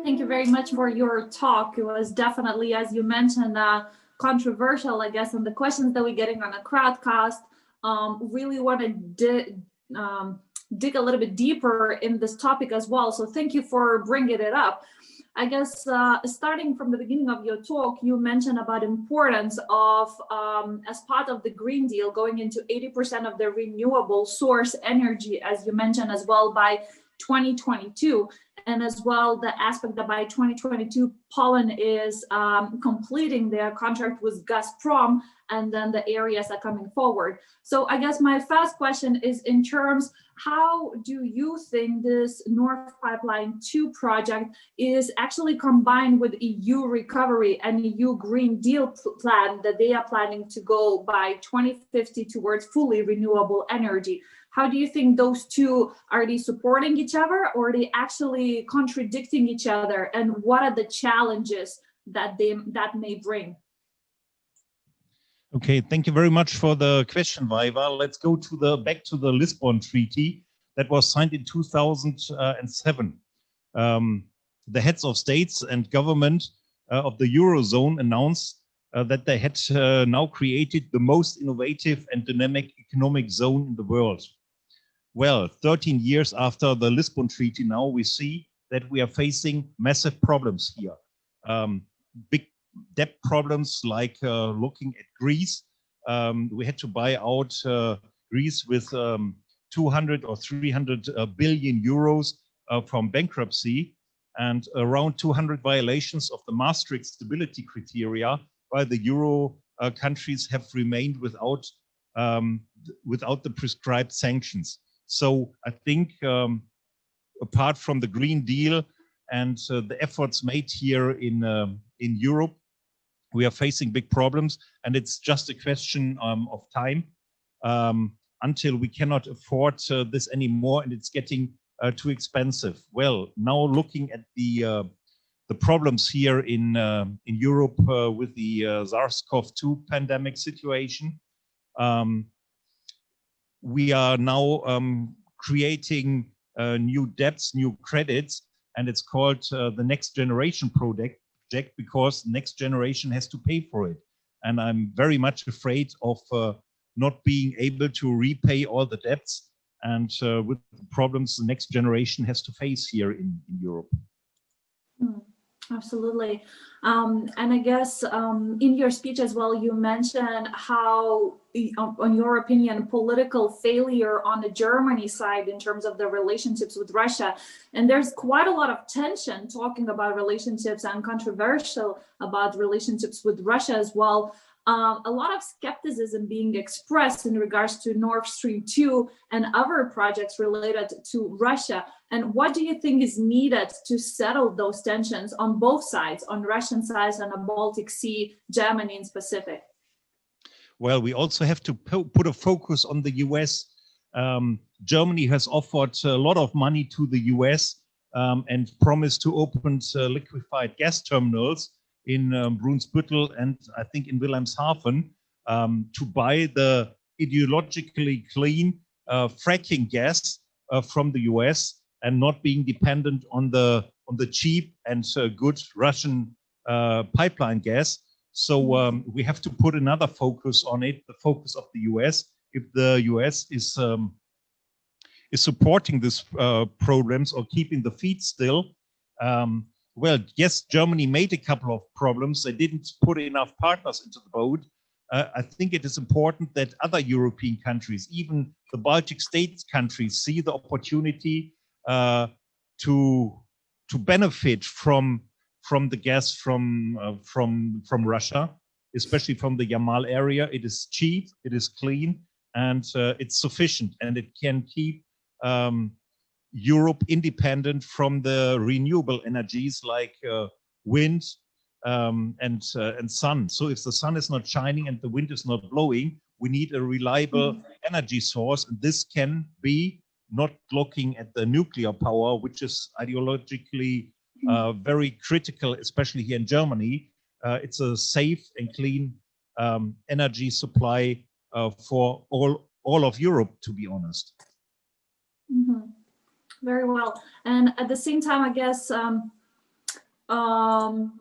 Thank you very much for your talk. It was definitely, as you mentioned, controversial, I guess, and the questions that we're getting on a crowdcast really want to dig a little bit deeper in this topic as well. So thank you for bringing it up. I guess starting from the beginning of your talk, you mentioned about importance of, as part of the Green Deal, going into 80% of the renewable source energy, as you mentioned as well, by 2022. And as well, the aspect that by 2022, Poland is completing their contract with Gazprom, and then the areas are coming forward. So I guess my first question is in terms, how do you think this North Pipeline 2 project is actually combined with EU recovery and EU Green Deal plan that they are planning to go by 2050 towards fully renewable energy? How do you think those two, are they supporting each other, or are they actually contradicting each other? And what are the challenges that may bring? Okay, thank you very much for the question, Vaiva. Let's go to back to the Lisbon Treaty that was signed in 2007. The heads of states and government of the Eurozone announced that they had now created the most innovative and dynamic economic zone in the world. Well, 13 years after the Lisbon Treaty, now we see that we are facing massive problems here. Big debt problems, like looking at Greece. We had to buy out Greece with 200 or 300 billion euros from bankruptcy, and around 200 violations of the Maastricht stability criteria by the Euro countries have remained without the prescribed sanctions. So I think apart from the Green Deal and the efforts made here in Europe, we are facing big problems, and it's just a question of time until we cannot afford this anymore, and it's getting too expensive. Well, now looking at the problems here in Europe with the SARS-CoV-2 pandemic situation, we are now creating new debts, new credits, and it's called the Next Generation project, because next generation has to pay for it. And I'm very much afraid of not being able to repay all the debts, and with the problems the next generation has to face here in Europe. Absolutely. And I guess in your speech as well, you mentioned how, on your opinion, political failure on the Germany side in terms of the relationships with Russia. And there's quite a lot of tension talking about relationships and controversial about relationships with Russia as well. A lot of skepticism being expressed in regards to Nord Stream 2 and other projects related to Russia. And what do you think is needed to settle those tensions on both sides, on Russian side and the Baltic Sea, Germany in specific? Well, we also have to put a focus on the US. Germany has offered a lot of money to the US and promised to open liquefied gas terminals in Brunsbüttel and I think in Wilhelmshaven to buy the ideologically clean fracking gas from the US and not being dependent on the cheap and good Russian pipeline gas. So we have to put another focus on it, the focus of the US. If the US is supporting these programs or keeping the feet still, well, yes, Germany made a couple of problems. They didn't put enough partners into the boat. I think it is important that other European countries, even the Baltic States countries, see the opportunity to benefit from the gas from Russia, especially from the Yamal area. It is cheap, it is clean, and it's sufficient, and it can keep Europe independent from the renewable energies like wind and sun. So if the sun is not shining and the wind is not blowing, we need a reliable energy source. And this can be not looking at the nuclear power, which is ideologically very critical, especially here in Germany. It's a safe and clean energy supply for all of Europe, to be honest. Very well. And at the same time, I guess in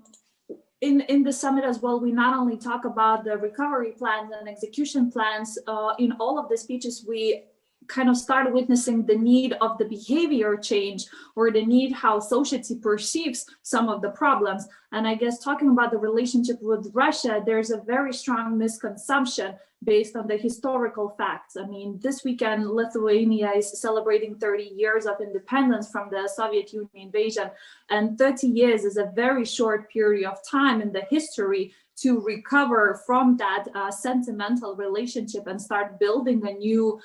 the summit as well, we not only talk about the recovery plans and execution plans, in all of the speeches, we kind of start witnessing the need of the behavior change, or the need how society perceives some of the problems. And I guess talking about the relationship with Russia, there's a very strong misconception based on the historical facts. I mean, this weekend, Lithuania is celebrating 30 years of independence from the Soviet Union invasion, and 30 years is a very short period of time in the history to recover from that sentimental relationship and start building a new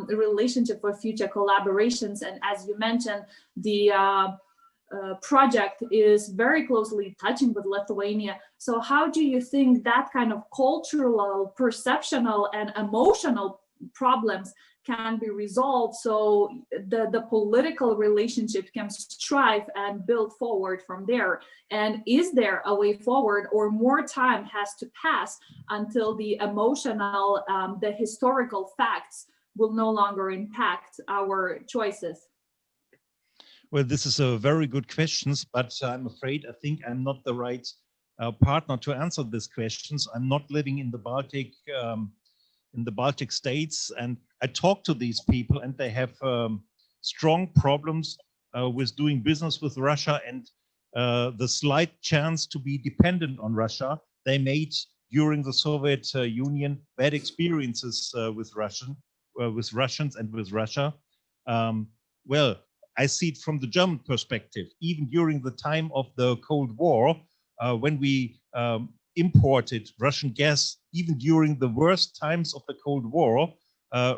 relationship for future collaborations. And as you mentioned, the project is very closely touching with Lithuania. So how do you think that kind of cultural, perceptional, and emotional problems can be resolved so the political relationship can strive and build forward from there? And is there a way forward, or more time has to pass until the emotional, the historical facts will no longer impact our choices? Well, this is a very good question, but I'm afraid I think I'm not the right partner to answer these questions. I'm not living in the Baltic states, and I talk to these people, and they have strong problems with doing business with Russia, and the slight chance to be dependent on Russia. They made during the Soviet Union bad experiences with Russians and with Russia. Well, I see it from the German perspective. Even during the time of the Cold War, when we imported Russian gas, even during the worst times of the Cold War,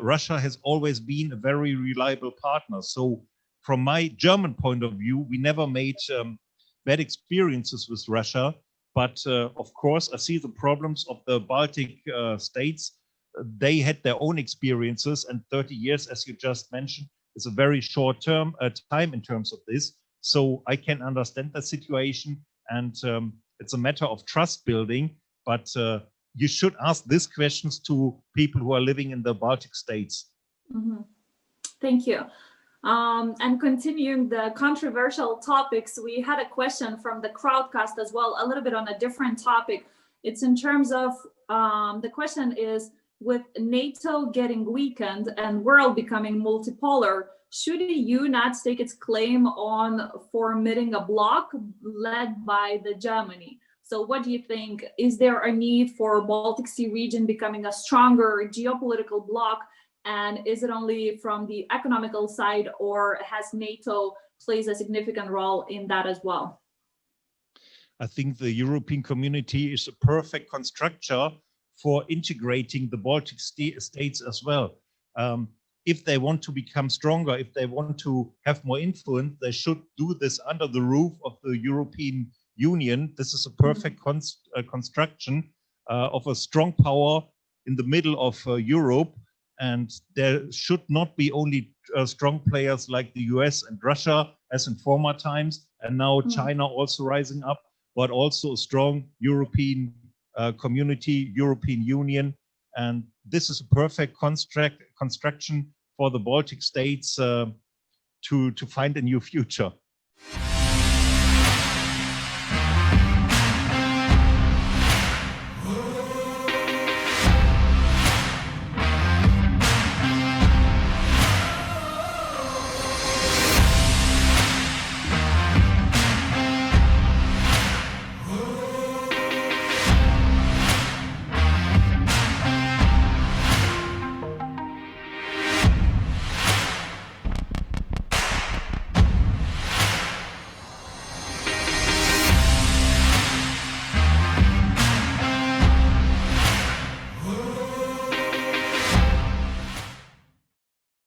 Russia has always been a very reliable partner. So from my German point of view, we never made bad experiences with Russia. But of course, I see the problems of the Baltic states. They had their own experiences, and 30 years, as you just mentioned, is a very short term time in terms of this. So I can understand the situation, and it's a matter of trust building, but you should ask these questions to people who are living in the Baltic states. Mm-hmm. Thank you. And continuing the controversial topics, we had a question from the crowdcast as well, a little bit on a different topic. It's in terms of, the question is, with NATO getting weakened and world becoming multipolar, should the EU not stake its claim on forming a bloc led by the Germany? So what do you think? Is there a need for Baltic Sea region becoming a stronger geopolitical bloc? And is it only from the economical side, or has NATO plays a significant role in that as well? I think the European community is a perfect constructor for integrating the Baltic states as well. If they want to become stronger, if they want to have more influence, they should do this under the roof of the European Union. This is a perfect construction of a strong power in the middle of Europe. And there should not be only strong players like the US and Russia, as in former times, and now China also rising up, but also a strong European community, European Union. And this is a perfect construction for the Baltic states to find a new future.